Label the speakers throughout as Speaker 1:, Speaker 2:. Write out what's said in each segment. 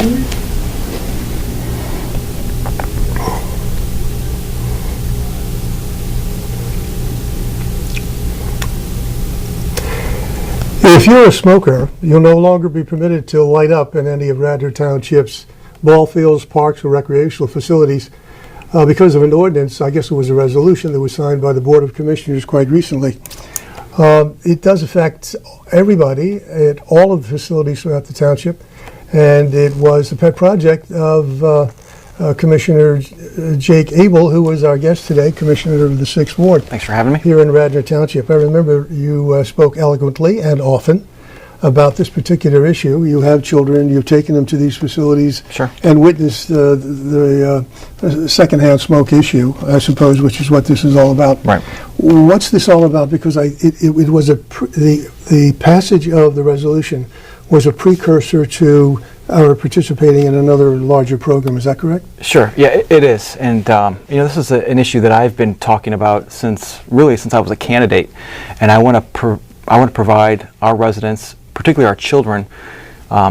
Speaker 1: one.
Speaker 2: If you're a smoker, you'll no longer be permitted to light up in any of Radnor Township's ball fields, parks, or recreational facilities because of an ordinance. I guess it was a resolution that was signed by the Board of Commissioners quite recently. It does affect everybody at all of the facilities throughout the township, and it was a pet project of Commissioner Jake Abel, who was our guest today, Commissioner of the 6th Ward.
Speaker 3: Thanks for having me.
Speaker 2: Here in Radnor Township. I remember you spoke eloquently and often about this particular issue. You have children, you've taken them to these facilities.
Speaker 3: Sure.
Speaker 2: And witnessed the secondhand smoke issue, I suppose, which is what this is all about.
Speaker 3: Right.
Speaker 2: What's this all about? Because it was the passage of the resolution was a precursor to our participating in another larger program. Is that correct?
Speaker 3: Sure. Yeah, it is. And this is an issue that I've been talking about since I was a candidate, and I want to provide our residents, particularly our children,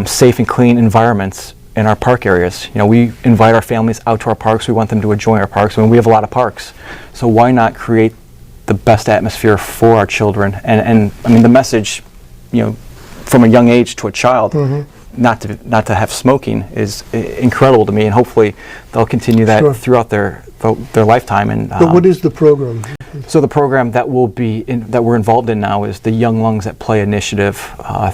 Speaker 3: safe and clean environments in our park areas. We invite our families out to our parks. We want them to enjoy our parks. I mean, we have a lot of parks, so why not create the best atmosphere for our children? And I mean, the message, from a young age to a child. Mm-hmm. Not to have smoking is incredible to me, and hopefully they'll continue that
Speaker 2: Sure.
Speaker 3: throughout their lifetime. And
Speaker 2: but what is the program?
Speaker 3: So the program that that we're involved in now is the Young Lungs at Play initiative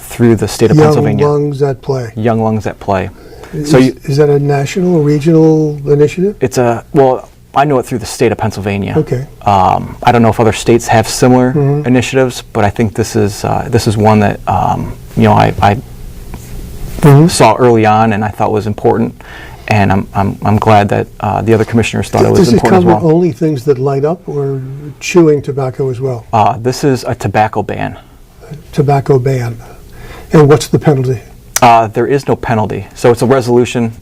Speaker 3: through the state of Pennsylvania.
Speaker 2: Young Lungs at Play.
Speaker 3: Young Lungs at Play.
Speaker 2: Is that a national or regional initiative?
Speaker 3: It's I know it through the state of Pennsylvania.
Speaker 2: Okay.
Speaker 3: I don't know if other states have similar
Speaker 2: Mm-hmm.
Speaker 3: initiatives, but I think this is one that I
Speaker 2: Mm-hmm.
Speaker 3: saw early on, and I thought was important, and I'm glad that the other commissioners thought it was important as well.
Speaker 2: Does it cover only things that light up, or chewing tobacco as well?
Speaker 3: This is a tobacco ban.
Speaker 2: Tobacco ban. And what's the penalty?
Speaker 3: There is no penalty. So it's a resolution.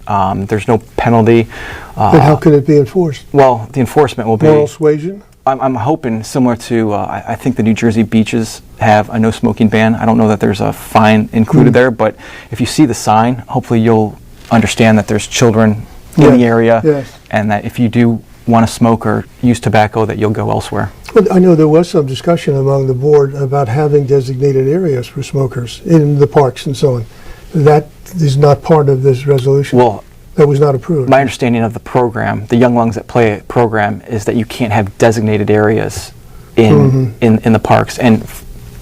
Speaker 3: There's no penalty.
Speaker 2: But how can it be enforced?
Speaker 3: Well, the enforcement will be
Speaker 2: moral suasion?
Speaker 3: I'm hoping similar to, I think the New Jersey beaches have a no smoking ban. I don't know that there's a fine included there, but if you see the sign, hopefully you'll understand that there's children in the area,
Speaker 2: yes.
Speaker 3: and that if you do want to smoke or use tobacco, that you'll go elsewhere.
Speaker 2: But I know there was some discussion among the board about having designated areas for smokers in the parks and so on. That is not part of this resolution.
Speaker 3: Well,
Speaker 2: that was not approved.
Speaker 3: my understanding of the program, the Young Lungs at Play program, is that you can't have designated areas in the parks. And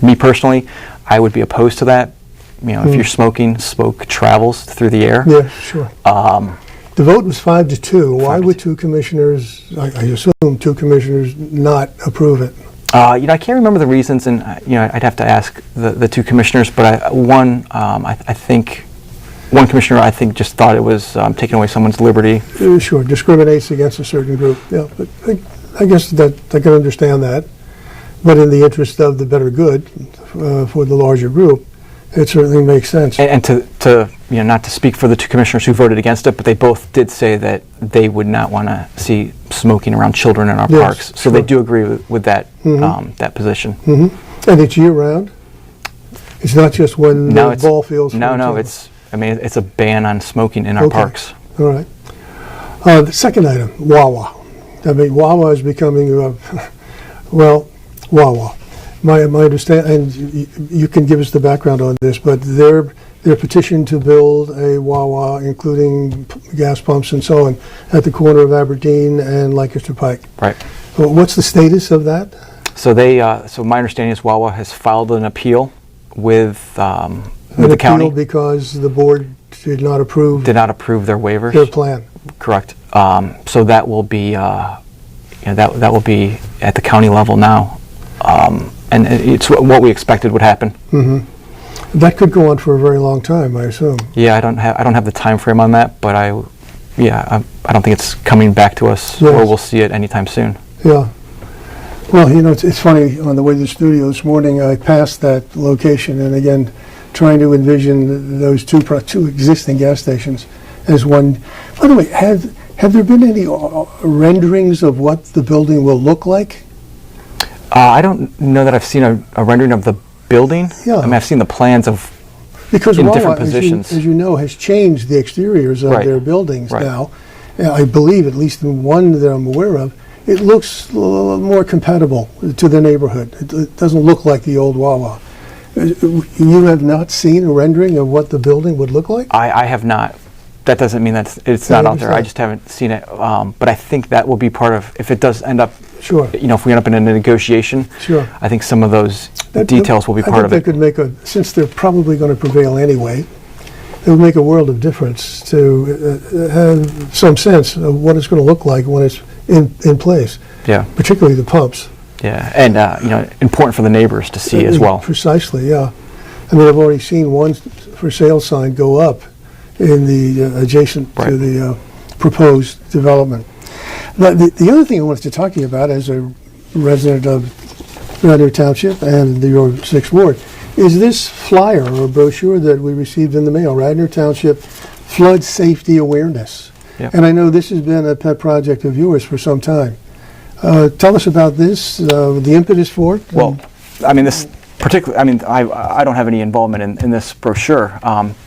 Speaker 3: me personally, I would be opposed to that. If you're smoking, smoke travels through the air.
Speaker 2: Yeah, sure. The vote was 5-2. Why would two commissioners, I assume two commissioners, not approve it?
Speaker 3: I can't remember the reasons, and I'd have to ask the two commissioners. But I think one commissioner, just thought it was taking away someone's liberty.
Speaker 2: Sure, discriminates against a certain group. Yeah, but I guess that I can understand that. But in the interest of the better good for the larger group, it certainly makes sense.
Speaker 3: And to not to speak for the two commissioners who voted against it, but they both did say that they would not want to see smoking around children in our parks. So
Speaker 2: sure.
Speaker 3: they do agree with that that position.
Speaker 2: Mm-hmm. And it's year round. It's not just when the ball fields.
Speaker 3: No, it's a ban on smoking in our parks.
Speaker 2: All right. The second item, Wawa. I mean, Wawa is becoming Wawa. My understanding, and you can give us the background on this, but their petition to build a Wawa, including gas pumps and so on, at the corner of Aberdeen and Lancaster Pike.
Speaker 3: Right.
Speaker 2: What's the status of that?
Speaker 3: So so my understanding is Wawa has filed an appeal with the county
Speaker 2: because the board did not approve
Speaker 3: their waivers.
Speaker 2: Their plan.
Speaker 3: Correct. So that will be that will be at the county level now. And it's what we expected would happen.
Speaker 2: Mm-hmm. That could go on for a very long time, I assume.
Speaker 3: Yeah, I don't have the time frame on that, but I don't think it's coming back to us, or we'll see it anytime soon.
Speaker 2: Yeah. Well, it's funny, on the way to the studio this morning, I passed that location, and again, trying to envision those two existing gas stations as one. By the way, have there been any renderings of what the building will look like?
Speaker 3: I don't know that I've seen a rendering of the building.
Speaker 2: Yeah.
Speaker 3: I mean, I've seen the plans of
Speaker 2: Because
Speaker 3: in
Speaker 2: Wawa,
Speaker 3: different positions.
Speaker 2: as you know, has changed the exteriors of
Speaker 3: Right.
Speaker 2: their buildings
Speaker 3: Right.
Speaker 2: now. I believe, at least in one that I'm aware of, it looks a little more compatible to the neighborhood. It doesn't look like the old Wawa. You have not seen a rendering of what the building would look like?
Speaker 3: I have not. That doesn't mean that it's not out there. I just haven't seen it. But I think that will be part of, if it does end up,
Speaker 2: Sure.
Speaker 3: if we end up in a negotiation,
Speaker 2: Sure.
Speaker 3: I think some of those details will be
Speaker 2: I
Speaker 3: part
Speaker 2: think
Speaker 3: of
Speaker 2: that
Speaker 3: it.
Speaker 2: could make since they're probably going to prevail anyway, it would make a world of difference to have some sense of what it's going to look like when it's in place,
Speaker 3: Yeah,
Speaker 2: particularly the pumps.
Speaker 3: yeah, and important for the neighbors to see as well.
Speaker 2: Precisely, yeah. I mean, I've already seen one for sale sign go up in the adjacent to
Speaker 3: Right.
Speaker 2: the proposed development. But the other thing I wanted to talk to you about as a resident of Radnor Township and your 6th Ward is this flyer or brochure that we received in the mail, Radnor Township Flood Safety Awareness.
Speaker 3: Yep.
Speaker 2: And I know this has been a pet project of yours for some time. Tell us about this, the impetus for it.
Speaker 3: Well, I mean, this particular, I mean, I don't have any involvement in this brochure,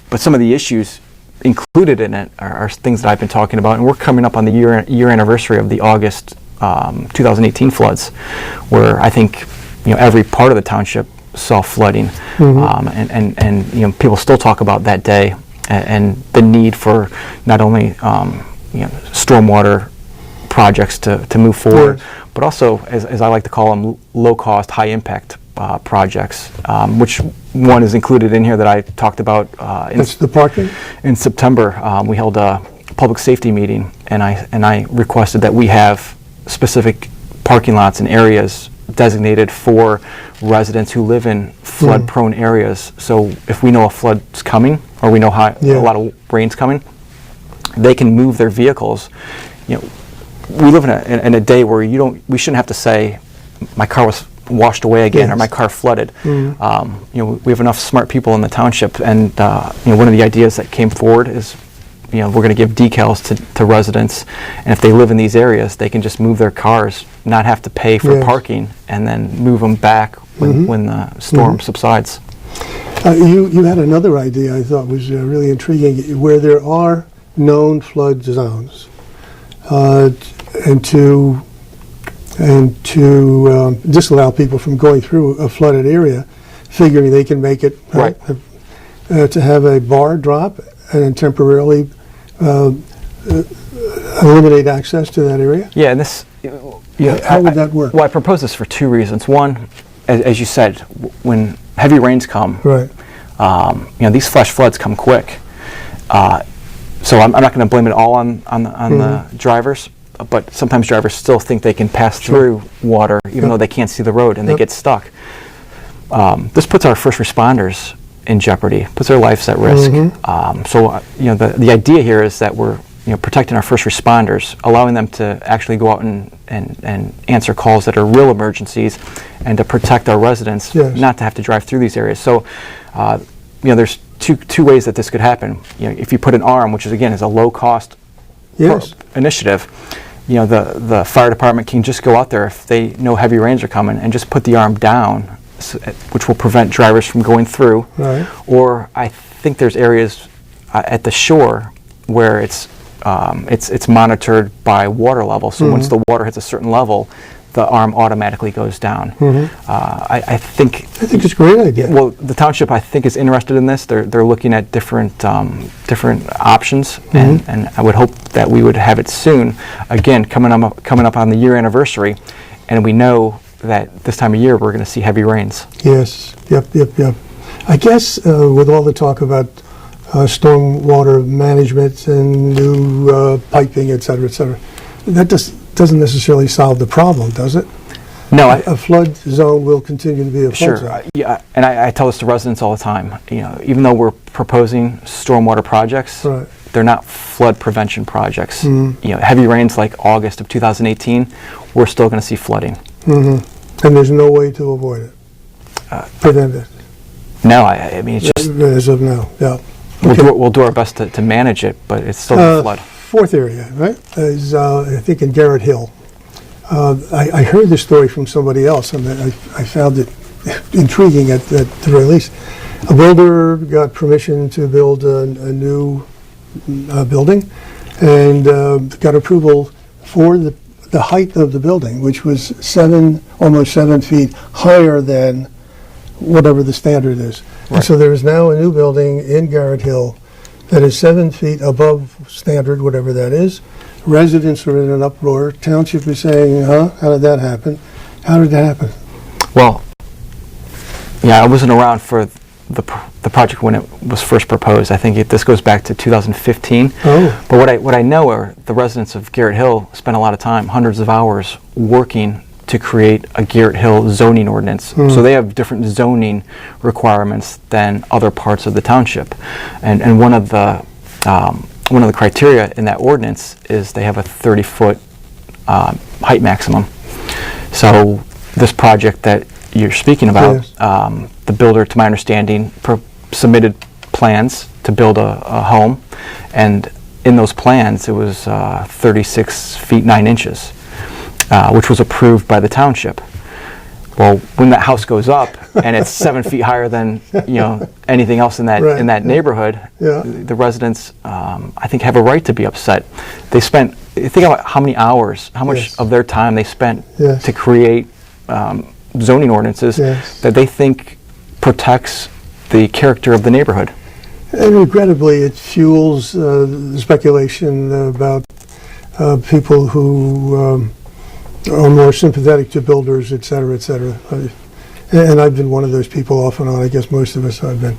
Speaker 3: but some of the issues included in it are things that I've been talking about, and we're coming up on the year anniversary of the August 2018 floods, where I think every part of the township saw flooding, and people still talk about that day and the need for not only stormwater projects to move forward,
Speaker 2: Yes.
Speaker 3: but also, as I like to call them, low-cost, high-impact projects, which one is included in here that I talked about
Speaker 2: That's the parking?
Speaker 3: in September. We held a public safety meeting, and I requested that we have specific parking lots and areas designated for residents who live in flood-prone areas. So if we know a flood's coming, or we know a lot of rain's coming, they can move their vehicles. We live in a day where we shouldn't have to say, my car was washed away again, or my car flooded. We have enough smart people in the township, and one of the ideas that came forward is, we're going to give decals to residents, and if they live in these areas, they can just move their cars, not have to pay for parking, and then move them back when the storm subsides.
Speaker 2: You had another idea I thought was really intriguing, where there are known flood zones, and to disallow people from going through a flooded area, figuring they can make it,
Speaker 3: Right.
Speaker 2: To have a bar drop and then temporarily eliminate access to that area.
Speaker 3: Yeah, and this.
Speaker 2: How would that work?
Speaker 3: Well, I propose this for two reasons. One, as you said, when heavy rains come,
Speaker 2: Right.
Speaker 3: These flash floods come quick. So I'm not going to blame it all on the drivers, but sometimes drivers still think they can pass through water even though they can't see the road, and they get stuck. This puts our first responders in jeopardy, puts their lives at risk. So the idea here is that we're protecting our first responders, allowing them to actually go out and answer calls that are real emergencies, and to protect our residents, not to have to drive through these areas. So there's two ways that this could happen. If you put an arm, which is a low cost initiative, the fire department can just go out there if they know heavy rains are coming and just put the arm down, which will prevent drivers from going through.
Speaker 2: Right.
Speaker 3: Or I think there's areas at the shore where it's monitored by water level. So once the water hits a certain level, the arm automatically goes down. I think
Speaker 2: it's a great idea.
Speaker 3: Well, the township, I think, is interested in this. They're looking at different options, and I would hope that we would have it soon. Again, coming up on the year anniversary, and we know that this time of year we're going to see heavy rains.
Speaker 2: Yes. Yep. I guess with all the talk about stormwater management and new piping, et cetera, that doesn't necessarily solve the problem, does it?
Speaker 3: No,
Speaker 2: a flood zone will continue to be a flood zone.
Speaker 3: Yeah, and I tell this to residents all the time. Even though we're proposing stormwater projects, they're not flood prevention projects. Heavy rains like August of 2018, we're still going to see flooding.
Speaker 2: And there's no way to avoid it, prevent it.
Speaker 3: No, I mean, it's just
Speaker 2: as of now. Yeah.
Speaker 3: We'll do our best to manage it, but it's still a flood.
Speaker 2: Fourth area, right, is I think in Garrett Hill. I heard this story from somebody else, and I found it intriguing at the very least. A builder got permission to build a new building and got approval for the height of the building, which was almost 7 feet higher than whatever the standard is.
Speaker 3: Right.
Speaker 2: And so there is now a new building in Garrett Hill that is 7 feet above standard, whatever that is. Residents are in an uproar. Township is saying, how did that happen? How did that happen?
Speaker 3: Well, yeah, I wasn't around for the project when it was first proposed. I think this goes back to 2015.
Speaker 2: Oh.
Speaker 3: But what I know are the residents of Garrett Hill spent a lot of time, hundreds of hours, working to create a Garrett Hill zoning ordinance. So they have different zoning requirements than other parts of the township. And one of the criteria in that ordinance is they have a 30-foot height maximum. So this project that you're speaking about,
Speaker 2: Yes.
Speaker 3: the builder, to my understanding, submitted plans to build a home, and in those plans it was 36 feet 9 inches, which was approved by the township. Well, when that house goes up and it's 7 feet higher than anything else in that
Speaker 2: Right.
Speaker 3: neighborhood,
Speaker 2: Yeah.
Speaker 3: the residents, I think, have a right to be upset. They spent, think about how many hours, how much
Speaker 2: Yes.
Speaker 3: of their time they spent
Speaker 2: Yes.
Speaker 3: to create zoning ordinances
Speaker 2: Yes.
Speaker 3: that they think protects the character of the neighborhood.
Speaker 2: And regrettably, it fuels the speculation about people who are more sympathetic to builders, et cetera, et cetera. And I've been one of those people off and on. I guess most of us have been.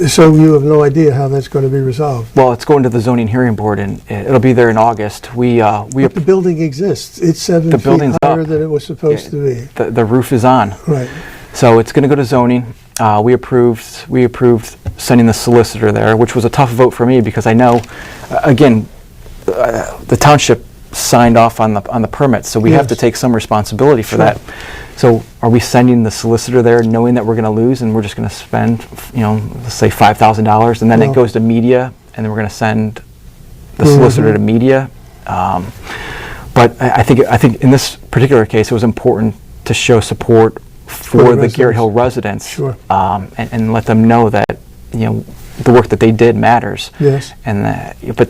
Speaker 2: So you have no idea how that's going to be resolved.
Speaker 3: Well, it's going to the zoning hearing board, and it'll be there in August.
Speaker 2: But the building exists. It's 7
Speaker 3: The
Speaker 2: feet
Speaker 3: building's
Speaker 2: higher
Speaker 3: up.
Speaker 2: than it was supposed to be.
Speaker 3: The roof is on.
Speaker 2: Right.
Speaker 3: So it's going to go to zoning. We approved sending the solicitor there, which was a tough vote for me because I know, again, the township signed off on the permit, so we have to
Speaker 2: Yes.
Speaker 3: take some responsibility for
Speaker 2: Sure.
Speaker 3: that. So are we sending the solicitor there knowing that we're going to lose and we're just going to spend, let's say $5,000, and then
Speaker 2: No.
Speaker 3: it goes to media, and then we're going to send the solicitor to media? But I think in this particular case, it was important to show support for the Garrett Hill residents,
Speaker 2: Sure.
Speaker 3: and let them know that the work that they did matters.
Speaker 2: Yes.
Speaker 3: And but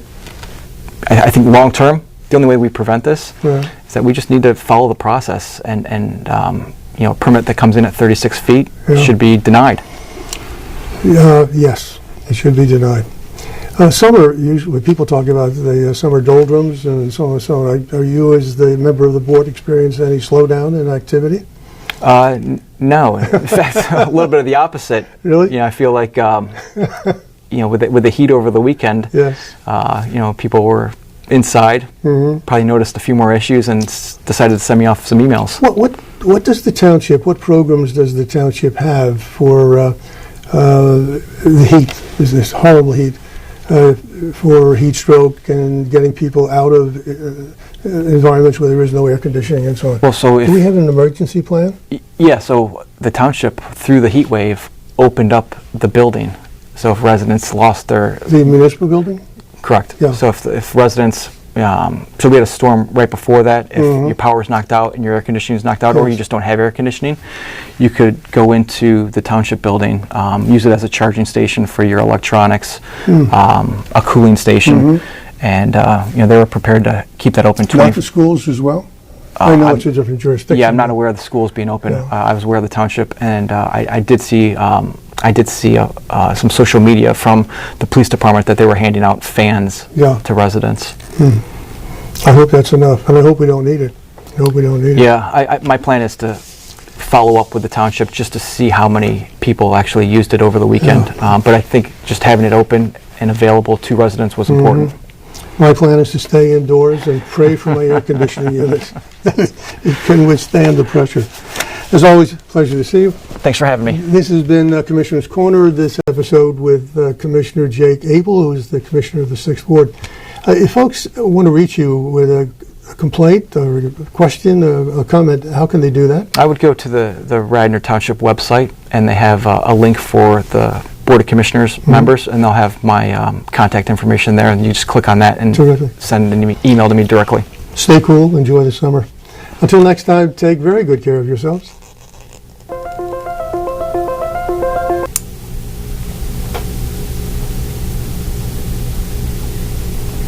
Speaker 3: I think long term, the only way we prevent this
Speaker 2: Right.
Speaker 3: is that we just need to follow the process, and a permit that comes in at 36 feet
Speaker 2: Yeah.
Speaker 3: should be denied.
Speaker 2: Yes, it should be denied. Summer, usually people talk about the summer doldrums and so on and so on. Are you, as the member of the board, experience any slowdown in activity?
Speaker 3: No, in fact, a little bit of the opposite.
Speaker 2: Really?
Speaker 3: I feel like with the heat over the weekend,
Speaker 2: Yes.
Speaker 3: people were inside, probably noticed a few more issues, and decided to send me off some emails.
Speaker 2: What does the township? What programs does the township have for the heat? Is this horrible heat for heat stroke and getting people out of environments where there is no air conditioning and so on?
Speaker 3: Well, so
Speaker 2: do we have an emergency plan?
Speaker 3: Yeah, so the township, through the heat wave, opened up the building. So if residents lost their...
Speaker 2: The municipal building?
Speaker 3: Correct.
Speaker 2: Yeah.
Speaker 3: So if residents... so we had a storm right before that. If your power's knocked out and your air conditioning is knocked out, or you just don't have air conditioning, you could go into the township building, use it as a charging station for your electronics, a cooling station, and they were prepared to keep that open.
Speaker 2: Not the schools as well? I know it's a different jurisdiction.
Speaker 3: Yeah, I'm not aware of the schools being open.
Speaker 2: Yeah.
Speaker 3: I was aware of the township, and I did see some social media from the police department that they were handing out fans to residents.
Speaker 2: I hope that's enough, and I hope we don't need it. I hope we don't need it.
Speaker 3: Yeah, my plan is to follow up with the township just to see how many people actually used it over the weekend. But I think just having it open and available to residents was important.
Speaker 2: My plan is to stay indoors and pray for my air conditioning unit that it can withstand the pressure. As always, pleasure to see you.
Speaker 3: Thanks for having me.
Speaker 2: This has been Commissioner's Corner, this episode with Commissioner Jake Abel, who is the Commissioner of the 6th Ward. If folks want to reach you with a complaint or a question, a comment, how can they do that?
Speaker 3: I would go to the Radnor Township website, and they have a link for the Board of Commissioners members, and they'll have my contact information there, and you just click on that and send an email to me directly.
Speaker 2: Stay cool, enjoy the summer. Until next time, take very good care of yourselves.